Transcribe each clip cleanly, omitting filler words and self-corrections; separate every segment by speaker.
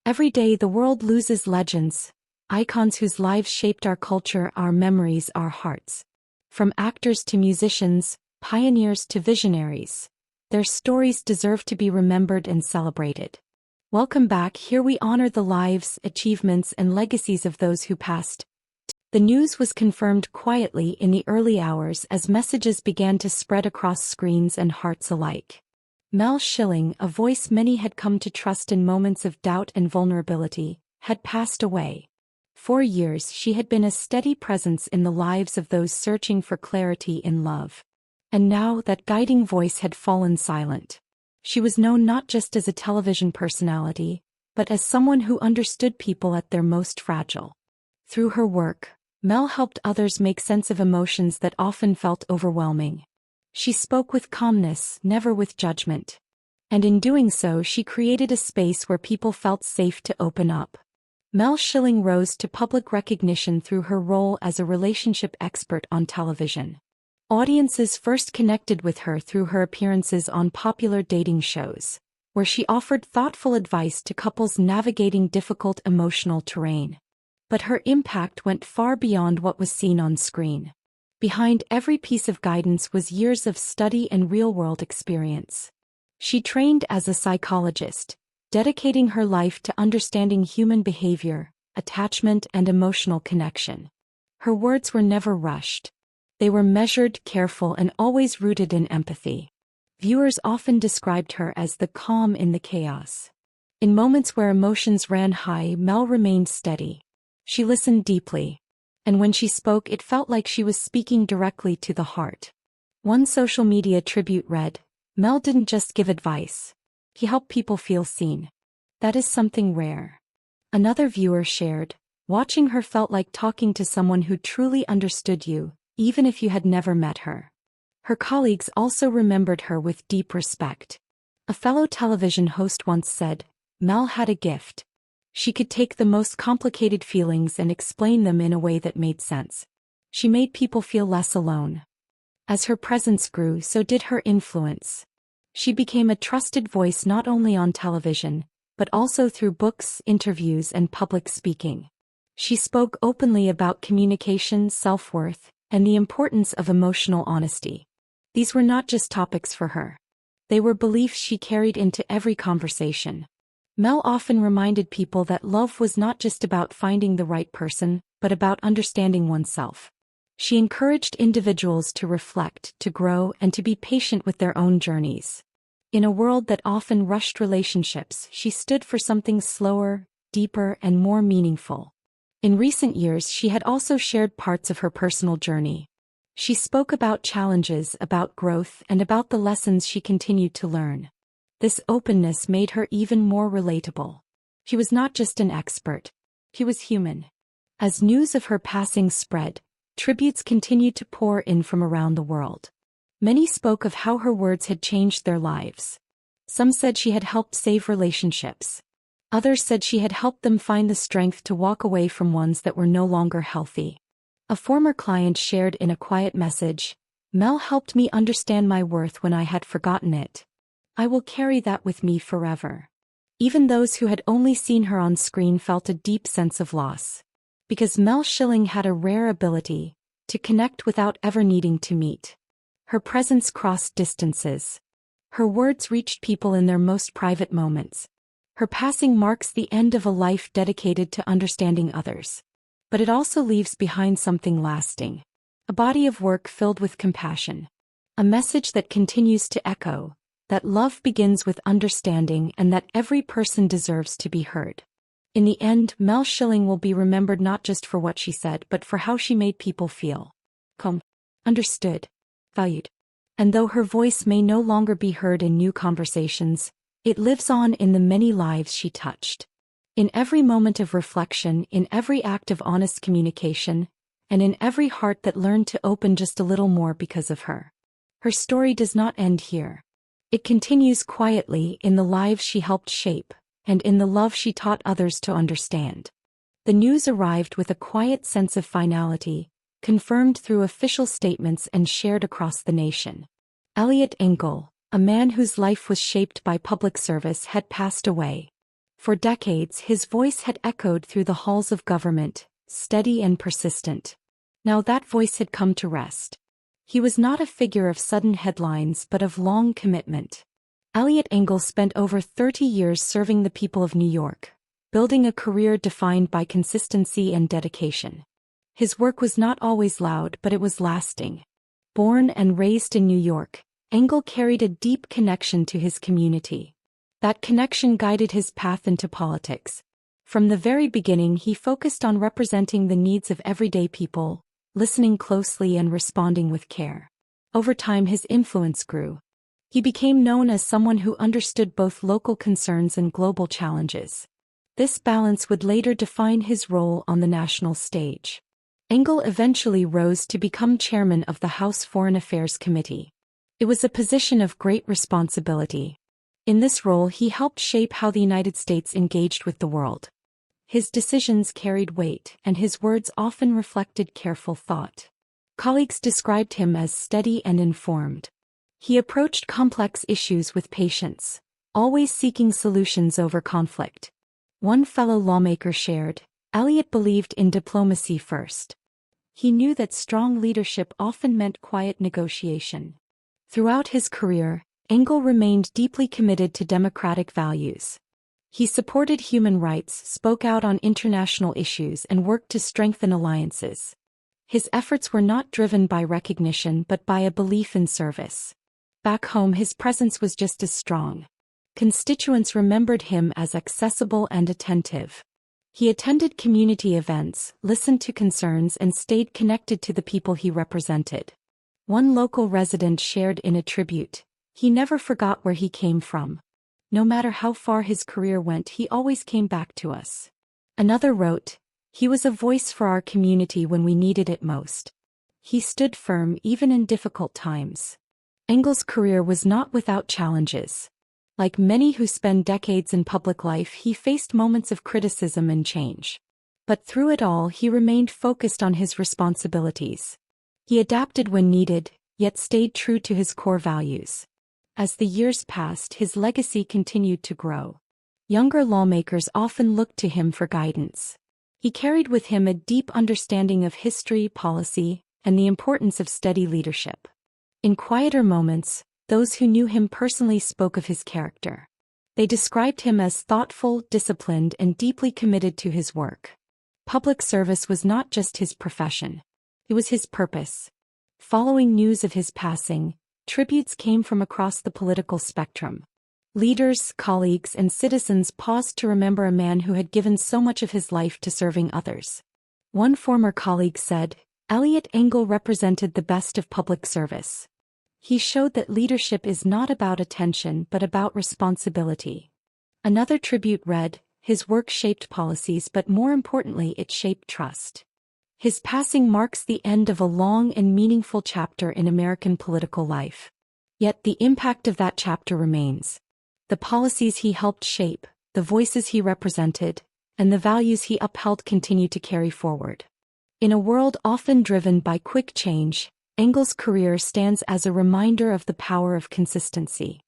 Speaker 1: Every day the world loses legends, icons whose lives shaped our culture, our memories, our hearts. From actors to musicians, pioneers to visionaries, their stories deserve to be remembered and celebrated. Welcome back. Here we honor the lives, achievements, and legacies of those who passed. The news was confirmed quietly in the early hours as messages began to spread across screens and hearts alike. Mel Schilling, a voice many had come to trust in moments of doubt and vulnerability, had passed away. For years she had been a steady presence in the lives of those searching for clarity in love. And now that guiding voice had fallen silent. She was known not just as a television personality, but as someone who understood people at their most fragile. Through her work, Mel helped others make sense of emotions that often felt overwhelming. She spoke with calmness, never with judgment. And in doing so she created a space where people felt safe to open up. Mel Schilling rose to public recognition through her role as a relationship expert on television. Audiences first connected with her through her appearances on popular dating shows, where she offered thoughtful advice to couples navigating difficult emotional terrain. But her impact went far beyond what was seen on screen. Behind every piece of guidance was years of study and real-world experience. She trained as a psychologist, dedicating her life to understanding human behavior, attachment, and emotional connection. Her words were never rushed. They were measured, careful, and always rooted in empathy. Viewers often described her as the calm in the chaos. In moments where emotions ran high, Mel remained steady. She listened deeply. And when she spoke, it felt like she was speaking directly to the heart. One social media tribute read, "Mel didn't just give advice. He helped people feel seen. That is something rare." Another viewer shared, "Watching her felt like talking to someone who truly understood you, even if you had never met her." Her colleagues also remembered her with deep respect. A fellow television host once said, "Mel had a gift. She could take the most complicated feelings and explain them in a way that made sense. She made people feel less alone." As her presence grew, so did her influence. She became a trusted voice not only on television, but also through books, interviews, and public speaking. She spoke openly about communication, self-worth, and the importance of emotional honesty. These were not just topics for her. They were beliefs she carried into every conversation. Mel often reminded people that love was not just about finding the right person, but about understanding oneself. She encouraged individuals to reflect, to grow, and to be patient with their own journeys. In a world that often rushed relationships, she stood for something slower, deeper, and more meaningful. In recent years, she had also shared parts of her personal journey. She spoke about challenges, about growth, and about the lessons she continued to learn. This openness made her even more relatable. She was not just an expert. She was human. As news of her passing spread, tributes continued to pour in from around the world. Many spoke of how her words had changed their lives. Some said she had helped save relationships. Others said she had helped them find the strength to walk away from ones that were no longer healthy. A former client shared in a quiet message, "Mel helped me understand my worth when I had forgotten it. I will carry that with me forever." Even those who had only seen her on screen felt a deep sense of loss. Because Mel Schilling had a rare ability to connect without ever needing to meet. Her presence crossed distances. Her words reached people in their most private moments. Her passing marks the end of a life dedicated to understanding others. But it also leaves behind something lasting. A body of work filled with compassion. A message that continues to echo, that love begins with understanding and that every person deserves to be heard. In the end, Mel Schilling will be remembered not just for what she said, but for how she made people feel understood, valued. And though her voice may no longer be heard in new conversations, it lives on in the many lives she touched. In every moment of reflection, in every act of honest communication, and in every heart that learned to open just a little more because of her. Her story does not end here. It continues quietly in the lives she helped shape, and in the love she taught others to understand. The news arrived with a quiet sense of finality, confirmed through official statements and shared across the nation. Eliot Engel, a man whose life was shaped by public service, had passed away. For decades his voice had echoed through the halls of government, steady and persistent. Now that voice had come to rest. He was not a figure of sudden headlines but of long commitment. Eliot Engel spent over 30 years serving the people of New York, building a career defined by consistency and dedication. His work was not always loud, but it was lasting. Born and raised in New York, Engel carried a deep connection to his community. That connection guided his path into politics. From the very beginning he focused on representing the needs of everyday people, listening closely and responding with care. Over time his influence grew. He became known as someone who understood both local concerns and global challenges. This balance would later define his role on the national stage. Engel eventually rose to become chairman of the House Foreign Affairs Committee. It was a position of great responsibility. In this role he helped shape how the United States engaged with the world. His decisions carried weight, and his words often reflected careful thought. Colleagues described him as steady and informed. He approached complex issues with patience, always seeking solutions over conflict. One fellow lawmaker shared, "Eliot believed in diplomacy first. He knew that strong leadership often meant quiet negotiation." Throughout his career, Engel remained deeply committed to democratic values. He supported human rights, spoke out on international issues, and worked to strengthen alliances. His efforts were not driven by recognition but by a belief in service. Back home his presence was just as strong. Constituents remembered him as accessible and attentive. He attended community events, listened to concerns, and stayed connected to the people he represented. One local resident shared in a tribute, "He never forgot where he came from. No matter how far his career went, he always came back to us." Another wrote, "He was a voice for our community when we needed it most. He stood firm even in difficult times." Engel's career was not without challenges. Like many who spend decades in public life, he faced moments of criticism and change. But through it all he remained focused on his responsibilities. He adapted when needed, yet stayed true to his core values. As the years passed, his legacy continued to grow. Younger lawmakers often looked to him for guidance. He carried with him a deep understanding of history, policy, and the importance of steady leadership. In quieter moments, those who knew him personally spoke of his character. They described him as thoughtful, disciplined, and deeply committed to his work. Public service was not just his profession. It was his purpose. Following news of his passing, tributes came from across the political spectrum. Leaders, colleagues, and citizens paused to remember a man who had given so much of his life to serving others. One former colleague said, "Eliot Engel represented the best of public service. He showed that leadership is not about attention but about responsibility." Another tribute read, "His work shaped policies, but more importantly it shaped trust." His passing marks the end of a long and meaningful chapter in American political life. Yet the impact of that chapter remains. The policies he helped shape, the voices he represented, and the values he upheld continue to carry forward. In a world often driven by quick change, Engel's career stands as a reminder of the power of consistency,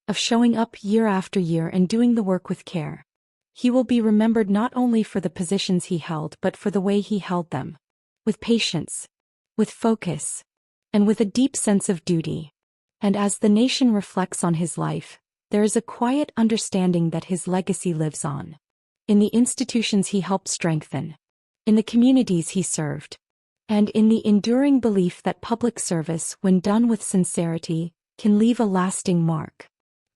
Speaker 1: of showing up year after year and doing the work with care. He will be remembered not only for the positions he held but for the way he held them. With patience, with focus, and with a deep sense of duty. And as the nation reflects on his life, there is a quiet understanding that his legacy lives on. In the institutions he helped strengthen, in the communities he served, and in the enduring belief that public service, when done with sincerity, can leave a lasting mark.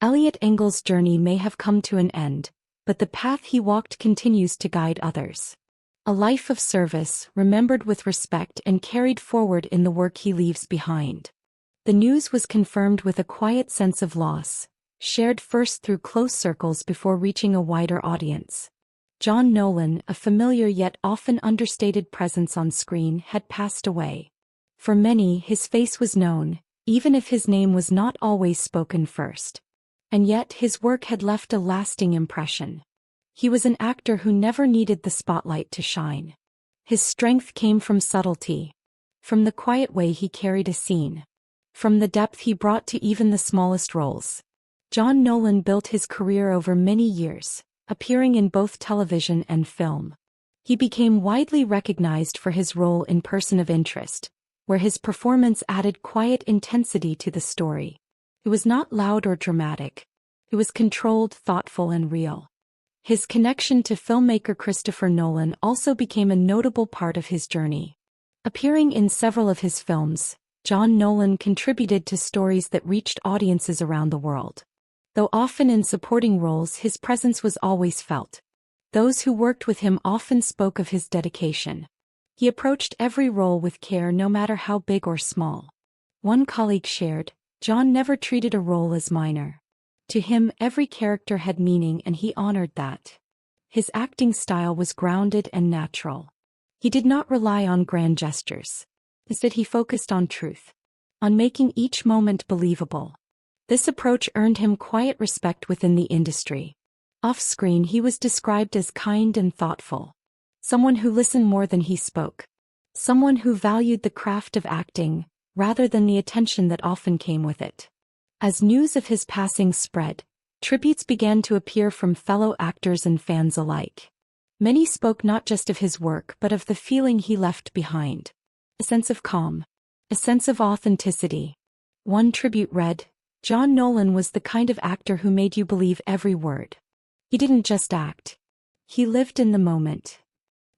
Speaker 1: Eliot Engel's journey may have come to an end, but the path he walked continues to guide others. A life of service, remembered with respect and carried forward in the work he leaves behind. The news was confirmed with a quiet sense of loss, shared first through close circles before reaching a wider audience. John Nolan, a familiar yet often understated presence on screen, had passed away. For many, his face was known, even if his name was not always spoken first. And yet his work had left a lasting impression. He was an actor who never needed the spotlight to shine. His strength came from subtlety, from the quiet way he carried a scene, from the depth he brought to even the smallest roles. John Nolan built his career over many years, appearing in both television and film. He became widely recognized for his role in Person of Interest, where his performance added quiet intensity to the story. It was not loud or dramatic. It was controlled, thoughtful, and real. His connection to filmmaker Christopher Nolan also became a notable part of his journey. Appearing in several of his films, John Nolan contributed to stories that reached audiences around the world. Though often in supporting roles, his presence was always felt. Those who worked with him often spoke of his dedication. He approached every role with care, no matter how big or small. One colleague shared, "John never treated a role as minor. To him, every character had meaning, and he honored that." His acting style was grounded and natural. He did not rely on grand gestures. Instead, he focused on truth, on making each moment believable. This approach earned him quiet respect within the industry. Off-screen, he was described as kind and thoughtful. Someone who listened more than he spoke. Someone who valued the craft of acting, rather than the attention that often came with it. As news of his passing spread, tributes began to appear from fellow actors and fans alike. Many spoke not just of his work but of the feeling he left behind. A sense of calm. A sense of authenticity. One tribute read, "John Nolan was the kind of actor who made you believe every word. He didn't just act. He lived in the moment."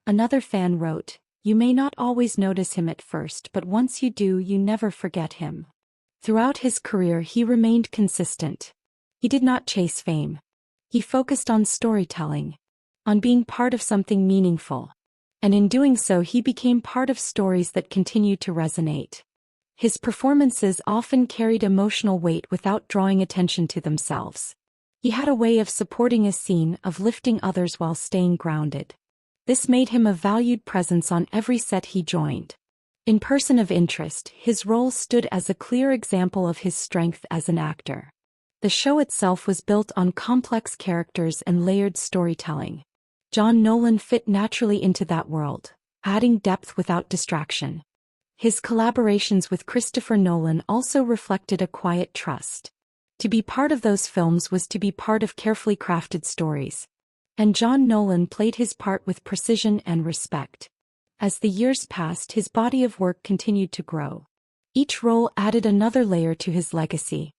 Speaker 1: Another fan wrote, "You may not always notice him at first, but once you do, you never forget him." Throughout his career, he remained consistent. He did not chase fame. He focused on storytelling, on being part of something meaningful. And in doing so, he became part of stories that continued to resonate. His performances often carried emotional weight without drawing attention to themselves. He had a way of supporting a scene, of lifting others while staying grounded. This made him a valued presence on every set he joined. In Person of Interest, his role stood as a clear example of his strength as an actor. The show itself was built on complex characters and layered storytelling. John Nolan fit naturally into that world, adding depth without distraction. His collaborations with Christopher Nolan also reflected a quiet trust. To be part of those films was to be part of carefully crafted stories. And John Nolan played his part with precision and respect. As the years passed, his body of work continued to grow. Each role added another layer to his legacy.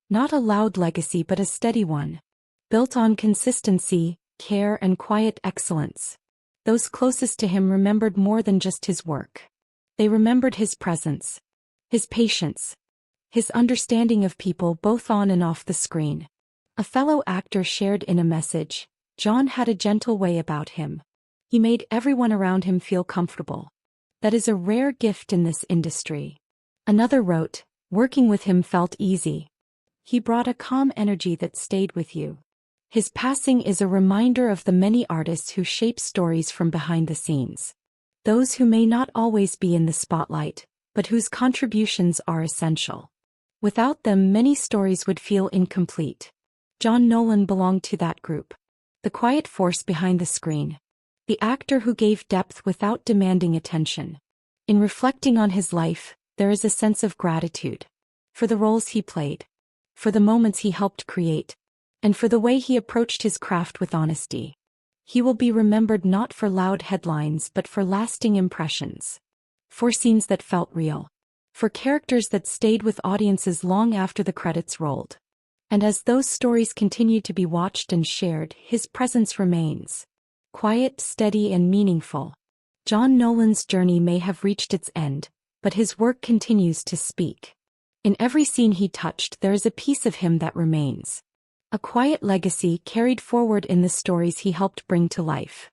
Speaker 1: Not a loud legacy, but a steady one. Built on consistency, care, and quiet excellence. Those closest to him remembered more than just his work. They remembered his presence, his patience, his understanding of people both on and off the screen. A fellow actor shared in a message, "John had a gentle way about him. He made everyone around him feel comfortable. That is a rare gift in this industry." Another wrote, "Working with him felt easy. He brought a calm energy that stayed with you." His passing is a reminder of the many artists who shape stories from behind the scenes. Those who may not always be in the spotlight, but whose contributions are essential. Without them, many stories would feel incomplete. John Nolan belonged to that group. The quiet force behind the screen. The actor who gave depth without demanding attention. In reflecting on his life, there is a sense of gratitude. For the roles he played. For the moments he helped create. And for the way he approached his craft with honesty. He will be remembered not for loud headlines but for lasting impressions. For scenes that felt real. For characters that stayed with audiences long after the credits rolled. And as those stories continue to be watched and shared, his presence remains. Quiet, steady, and meaningful. John Nolan's journey may have reached its end, but his work continues to speak. In every scene he touched, there is a piece of him that remains. A quiet legacy carried forward in the stories he helped bring to life.